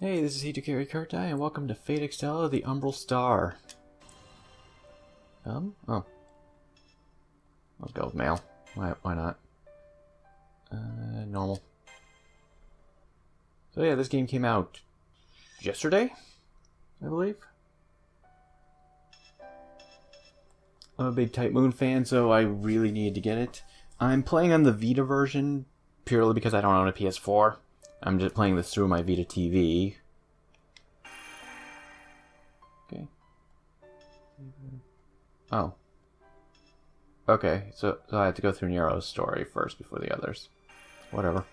Hey, this is Hitakiri Kurtai, and welcome to Fate Extella, the Umbral Star. Oh. Let's go with male. Why not? Normal. So yeah, this game came out yesterday, I believe. I'm a big Type Moon fan, so I really needed to get it. I'm playing on the Vita version, purely because I don't own a PS4. I'm just playing this through my Vita TV. Okay. Oh. Okay, so I have to go through Nero's story first before the others. Whatever.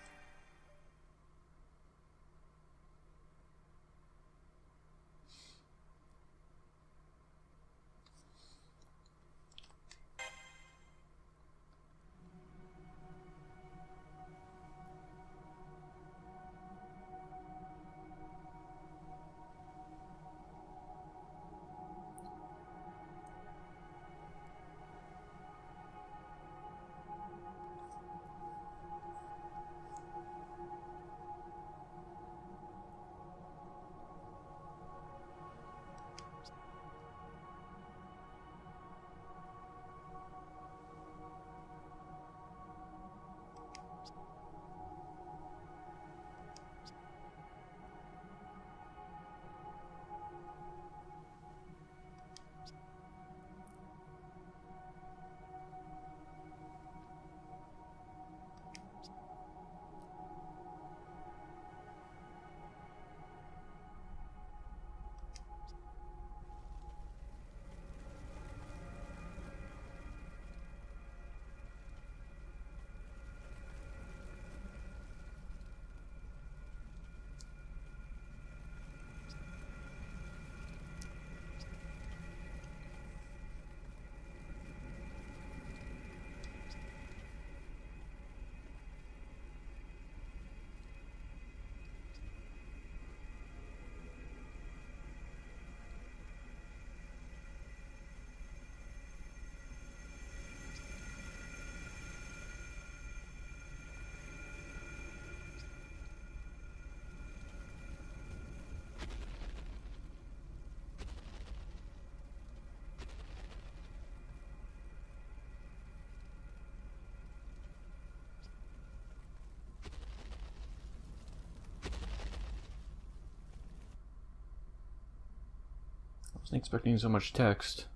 I wasn't expecting so much text.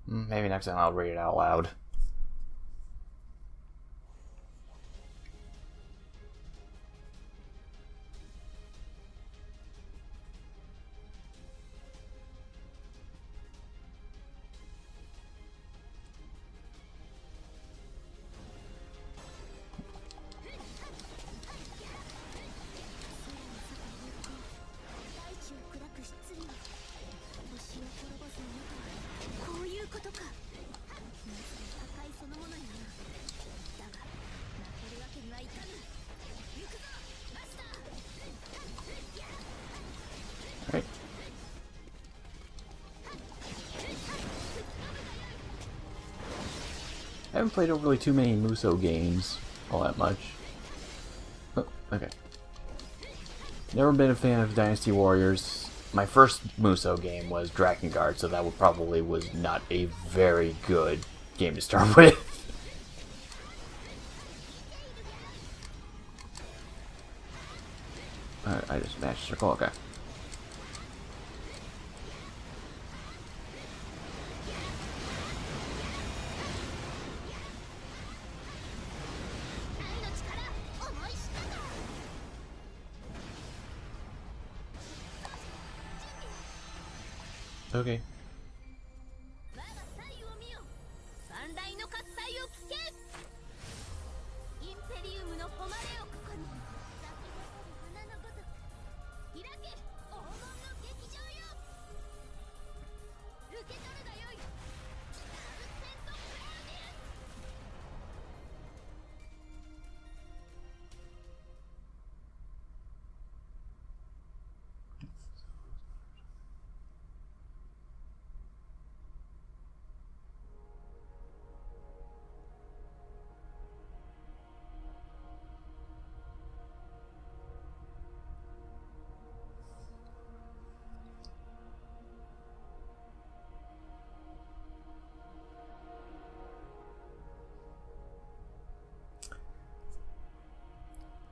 Maybe next time I'll read it out loud. Right. I haven't played overly too many Muso games all that much. Oh, okay. Never been a fan of Dynasty Warriors. My first Muso game was Drakengard, so that probably was not a very good game to start with. I just matched circle, okay. Okay.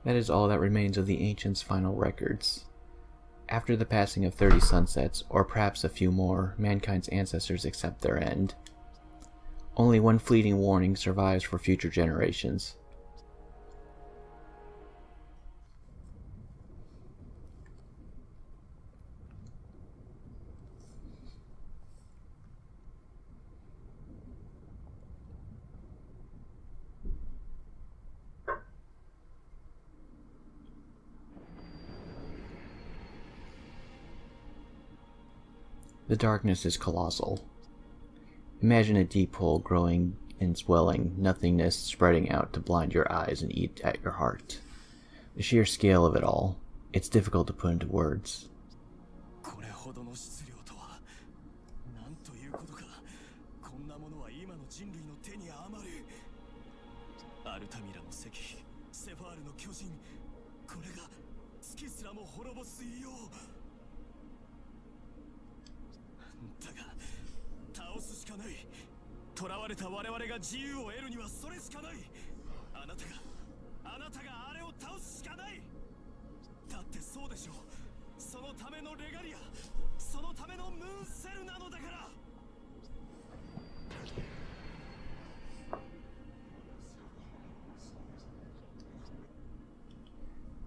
That is all that remains of the ancients' final records. After the passing of 30 sunsets, or perhaps a few more, mankind's ancestors accept their end. Only one fleeting warning survives for future generations. The darkness is colossal. Imagine a deep hole growing and swelling, nothingness spreading out to blind your eyes and eat at your heart. The sheer scale of it all, it's difficult to put into words.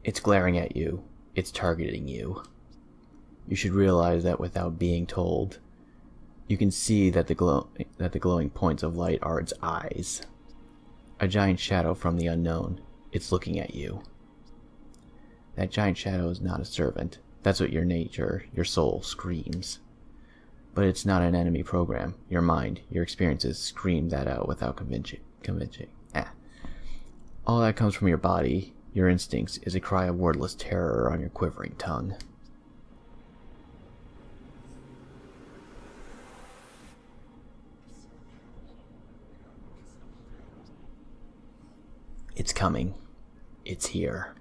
It's glaring at you. It's targeting you. You should realize that without being told. You can see that the glowing points of light are its eyes. A giant shadow from the unknown. It's looking at you. That giant shadow is not a servant. That's what your nature, your soul, screams. But it's not an enemy program. Your mind, your experiences scream that out without convincing. All that comes from your body, your instincts, is a cry of wordless terror on your quivering tongue. It's coming. It's here.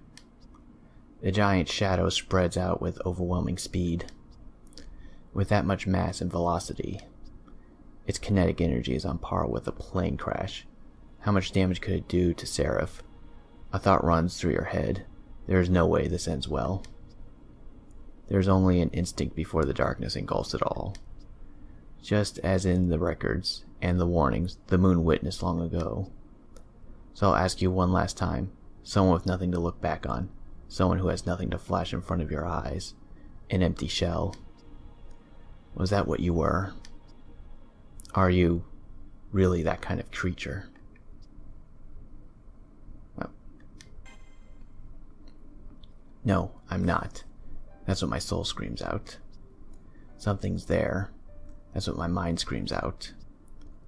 The giant shadow spreads out with overwhelming speed. With that much mass and velocity, its kinetic energy is on par with a plane crash. How much damage could it do to Seraph? A thought runs through your head. There is no way this ends well. There is only an instinct before the darkness engulfs it all. Just as in the records and the warnings the moon witnessed long ago. So I'll ask you one last time, someone with nothing to look back on, someone who has nothing to flash in front of your eyes, an empty shell. Was that what you were? Are you really that kind of creature? No, I'm not. That's what my soul screams out. Something's there. That's what my mind screams out.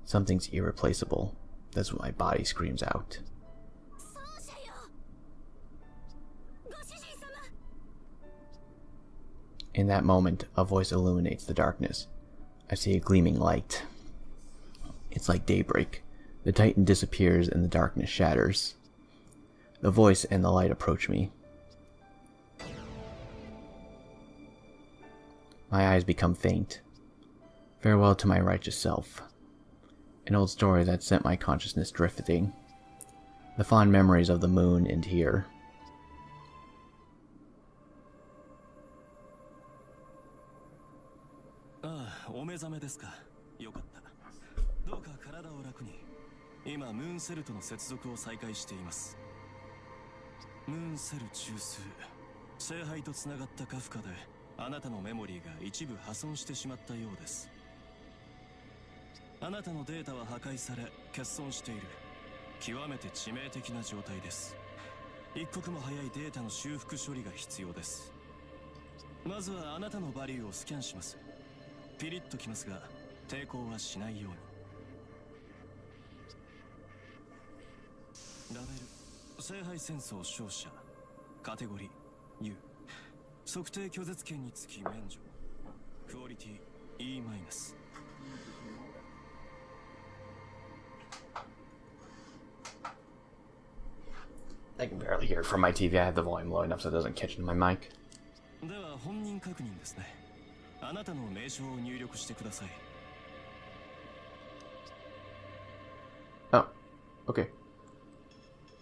Something's irreplaceable. That's what my body screams out. In that moment, a voice illuminates the darkness. I see a gleaming light. It's like daybreak. The Titan disappears and the darkness shatters. The voice and the light approach me. My eyes become faint. Farewell to my righteous self. An old story that sent my consciousness drifting. The fond memories of the moon and here. I can barely hear it from my TV. I have the volume low enough so it doesn't catch into my mic. Oh, okay.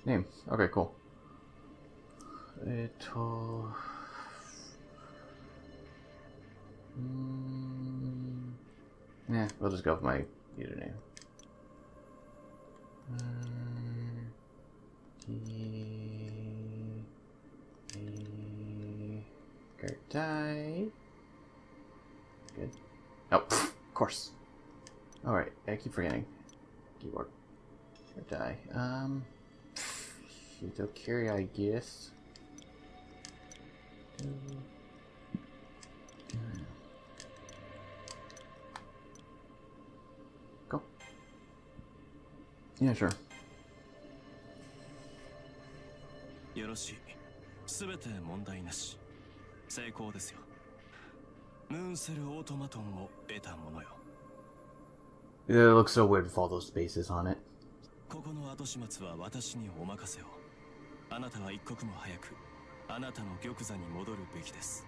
Name. Okay, cool. Yeah, we'll just go with my username. Die. Good. Oh, of course. Alright, I keep forgetting. Keyboard. Die. Carry, I guess. Go. Yeah, sure. よろしい。すべて問題なし。成功ですよ。ムーンセルオートマトンを得たものよ。It looks so weird with all those spaces on it. ここの後始末は私にお任せを。あなたは一刻も早くあなたの玉座に戻るべきです。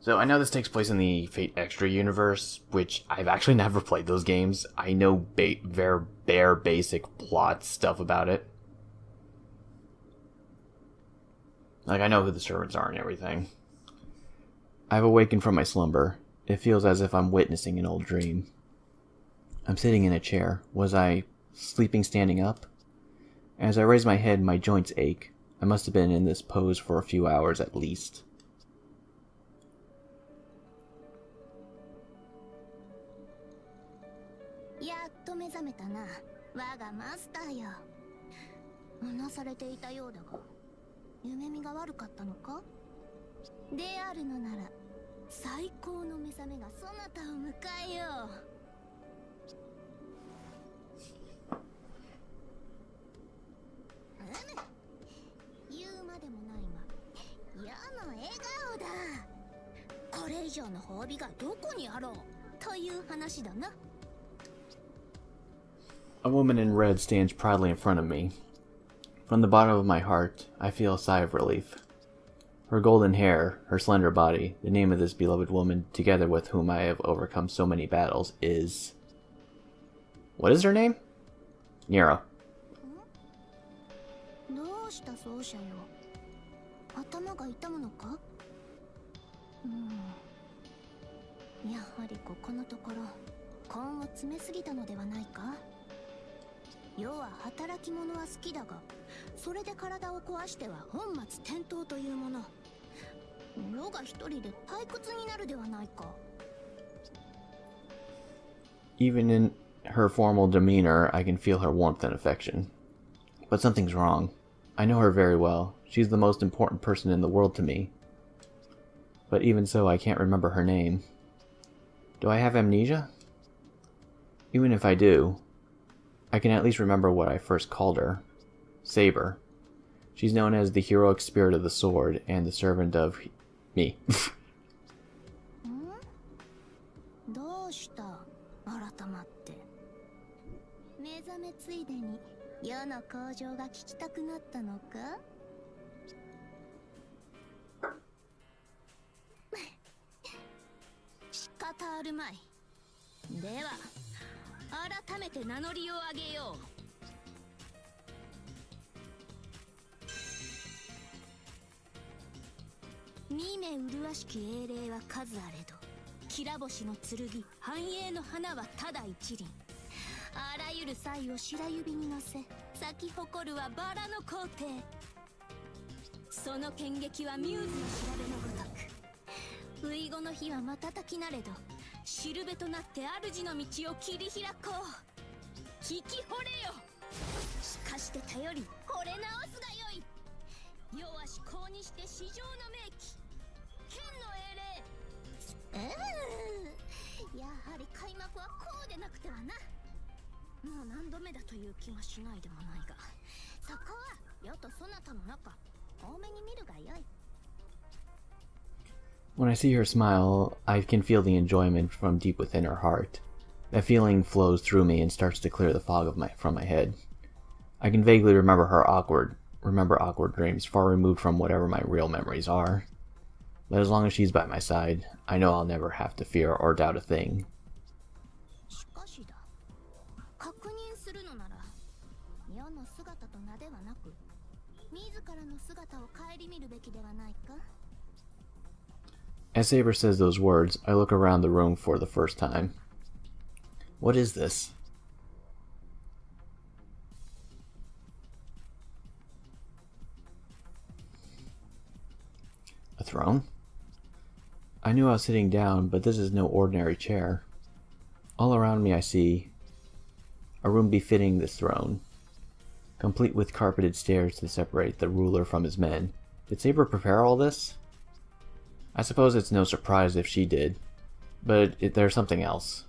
So I know this takes place in the Fate Extra universe, which I've actually never played those games. I know very bare basic plot stuff about it. Like, I know who the servants are and everything. I've awakened from my slumber. It feels as if I'm witnessing an old dream. I'm sitting in a chair. Was I sleeping standing up? As I raise my head, my joints ache. I must have been in this pose for a few hours at least. A woman in red stands proudly in front of me. From the bottom of my heart, I feel a sigh of relief. Her golden hair, her slender body, the name of this beloved woman, together with whom I have overcome so many battles, is... What is her name? Nero. Even in her formal demeanor, I can feel her warmth and affection. But something's wrong. I know her very well. She's the most important person in the world to me. But even so, I can't remember her name. Do I have amnesia? Even if I do, I can at least remember what I first called her. Saber. She's known as the heroic spirit of the sword and the servant of me. When I see her smile, I can feel the enjoyment from deep within her heart. That feeling flows through me and starts to clear the fog from my head. I can vaguely remember awkward dreams far removed from whatever my real memories are. But as long as she's by my side, I know I'll never have to fear or doubt a thing. 世の姿と名ではなく、自らの姿を顧みるべきではないか。 As Saber says those words, I look around the room for the first time. What is this? A throne? I knew I was sitting down, but this is no ordinary chair. All around me I see a room befitting this throne, complete with carpeted stairs to separate the ruler from his men. Did Saber prepare all this? I suppose it's no surprise if she did, but there's something else.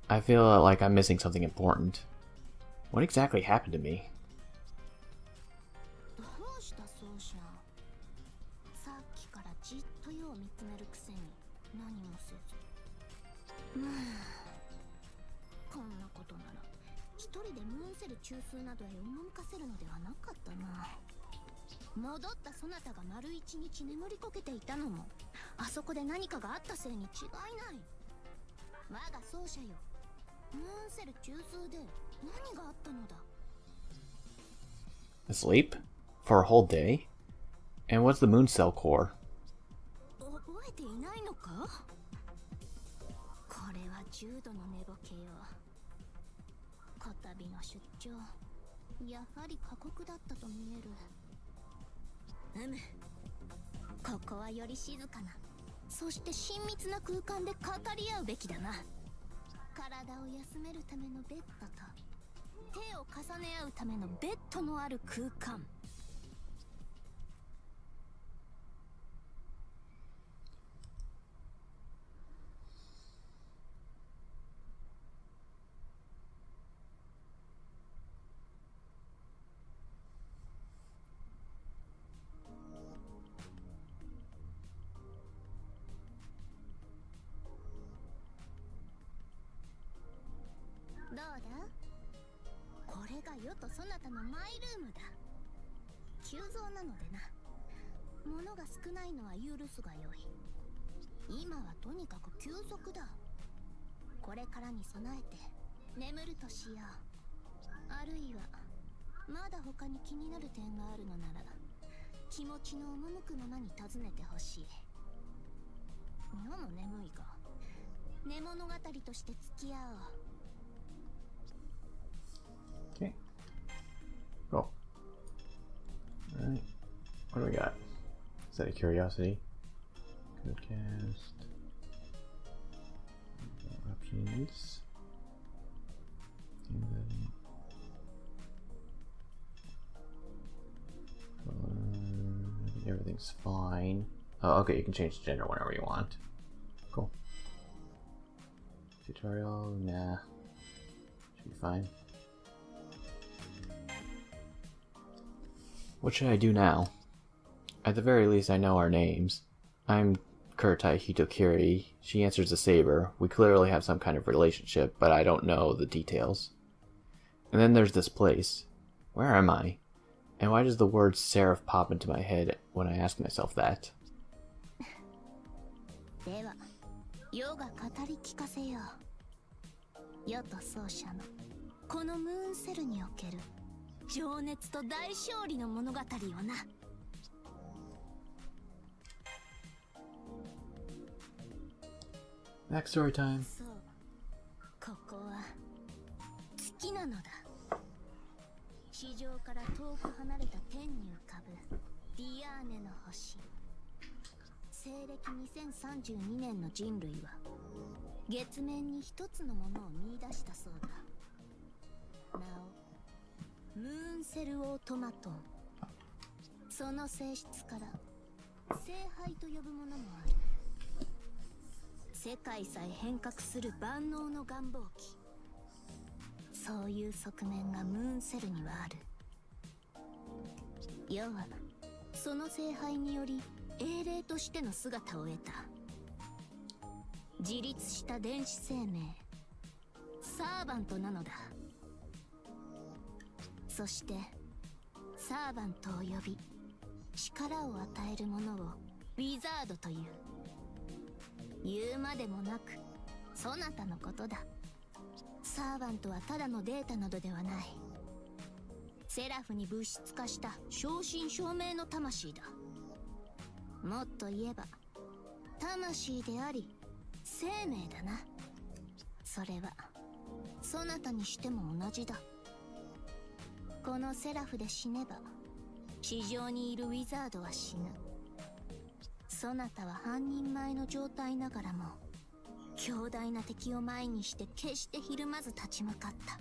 I feel like I'm missing something important. What exactly happened to me? どうしたそうじゃ。さっきからじっとよう見つめるくせに何もせず。こんなことなら一人でムーンセル中枢などへ赴かせるのではなかったな。戻ったそなたが丸一日眠りこけていたのもあそこで何かがあったせいに違いない。我が奏者よ、ムーンセル中枢で何があったのだ。 Asleep? For a whole day? And what's the moon cell core? 覚えていないのか。これは重度の寝ぼけよ。こたびの出張、やはり過酷だったと見える。ここはより静かな、そして親密な空間で語り合うべきだな。体を休めるためのベッドと手を重ね合うためのベッドのある空間。どうだ？これが世とそなたのマイルームだ。急増なのでな。物が少ないのは許すがよい。今はとにかく休息だ。これからに備えて眠るとしよう。あるいはまだ他に気になる点があるのなら気持ちの赴くままに尋ねてほしい。世も眠いが寝物語として付き合おう。Okay. Cool. Alright. What do we got? Is that a curiosity? Good cast. Options. I think everything's fine. Oh, okay, you can change the gender whenever you want. Cool. Tutorial? Nah. Should be fine. What should I do now? At the very least, I know our names. I'm Kurtai Hitokiri. She answers to Saber. We clearly have some kind of relationship, but I don't know the details. And then there's this place. Where am I? And why does the word seraph pop into my head when I ask myself that? では、世が語り聞かせよう。世と奏者のこのムーンセルにおける情熱と大勝利の物語をな。Backstory time. そう、ここは月なのだ。地上から遠く離れた天に浮かぶディアーネの星。西暦2032年の人類は月面に一つのものを見出したそうだ。なおムーンセルオートマトン。その性質から聖杯と呼ぶものもある。世界さえ変革する万能の願望機。そういう側面がムーンセルにはある。世はその聖杯により英霊としての姿を得た。自立した電子生命サーバントなのだ。そしてサーバントを呼び力を与えるものをウィザードという。言うまでもなくそなたのことだ。サーバントはただのデータなどではない。セラフに物質化した正真正銘の魂だ。もっと言えば魂であり生命だな。それはそなたにしても同じだ。このセラフで死ねば地上にいるウィザードは死ぬ。そなたは半人前の状態ながらも強大な敵を前にして決してひるまず立ち向かった。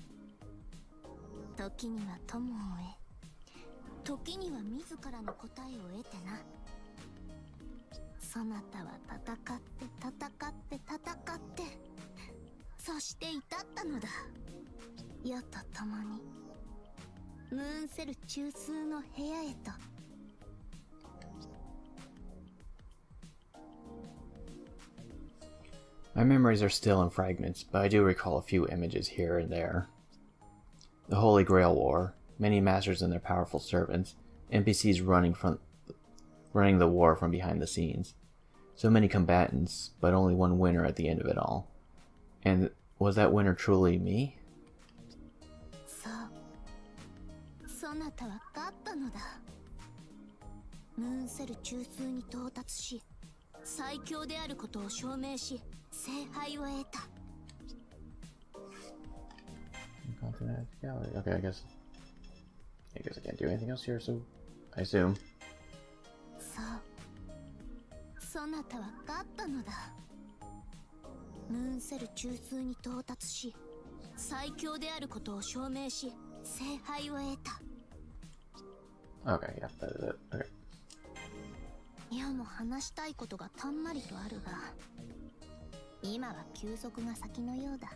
時には友を得、時には自らの答えを得てな。そなたは戦って戦って戦って、そして至ったのだ。世と共にムーンセル中枢の部屋へと。My memories are still in fragments, but I do recall a few images here and there. The Holy Grail War, many masters and their powerful servants, NPCs running the war from behind the scenes. So many combatants, but only one winner at the end of it all. And was that winner truly me? そう、そなたは勝ったのだ。ムーンセル中枢に到達し、最強であることを証明し、聖杯を得た。Okay, I guess I can't do anything else here, so I assume. そう、そなたは勝ったのだ。ムーンセル中枢に到達し、最強であることを証明し、聖杯を得た。Okay, yeah, that is it. Okay. 世も話したいことがたんまりとあるが、今は休息が先のようだ。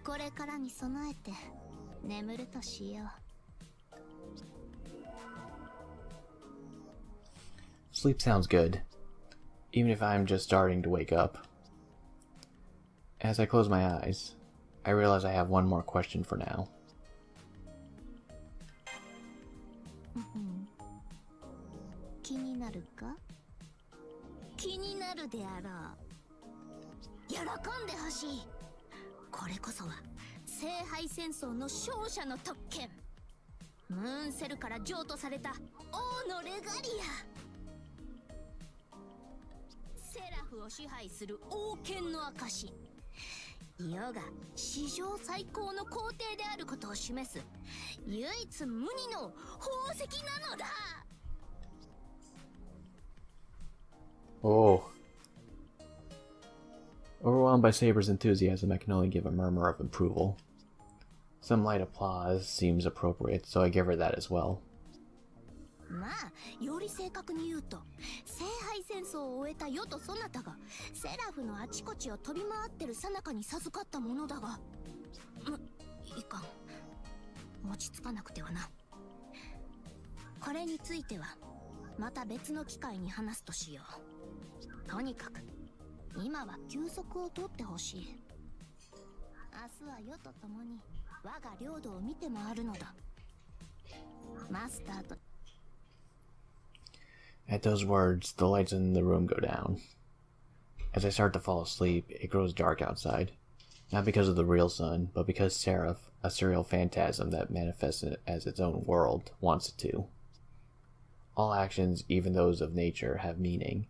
これからに備えて眠るとしよう。Sleep sounds good, even if I'm just starting to wake up. As I close my eyes, I realize I have one more question for now. 気になるか？気になるであろう。喜んでほしい。これこそは聖杯戦争の勝者の特権。ムーンセルから譲渡された王のレガリア。セラフを支配する王権の証。世が史上最高の皇帝であることを示す唯一無二の宝石なのだ。Oh. Overwhelmed by Saber's enthusiasm, I can only give a murmur of approval. Some light applause seems appropriate, so I give her that as well. まあ、より正確に言うと、聖杯戦争を終えた世とそなたがセラフのあちこちを飛び回ってる最中に授かったものだが、いかん。落ち着かなくてはな。これについてはまた別の機会に話すとしよう。とにかく今は休息をとってほしい。明日は世と共に我が領土を見て回るのだ。マスターと。At those words, the lights in the room go down. As I start to fall asleep, it grows dark outside. Not because of the real sun, but because Seraph, a surreal phantasm that manifests as its own world, wants it to. All actions, even those of nature, have meaning,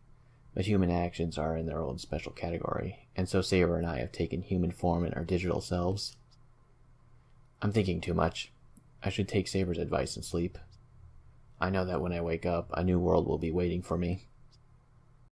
but human actions are in their own special category, and so Saber and I have taken human form in our digital selves. I'm thinking too much. I should take Saber's advice and sleep. I know that when I wake up, a new world will be waiting for me.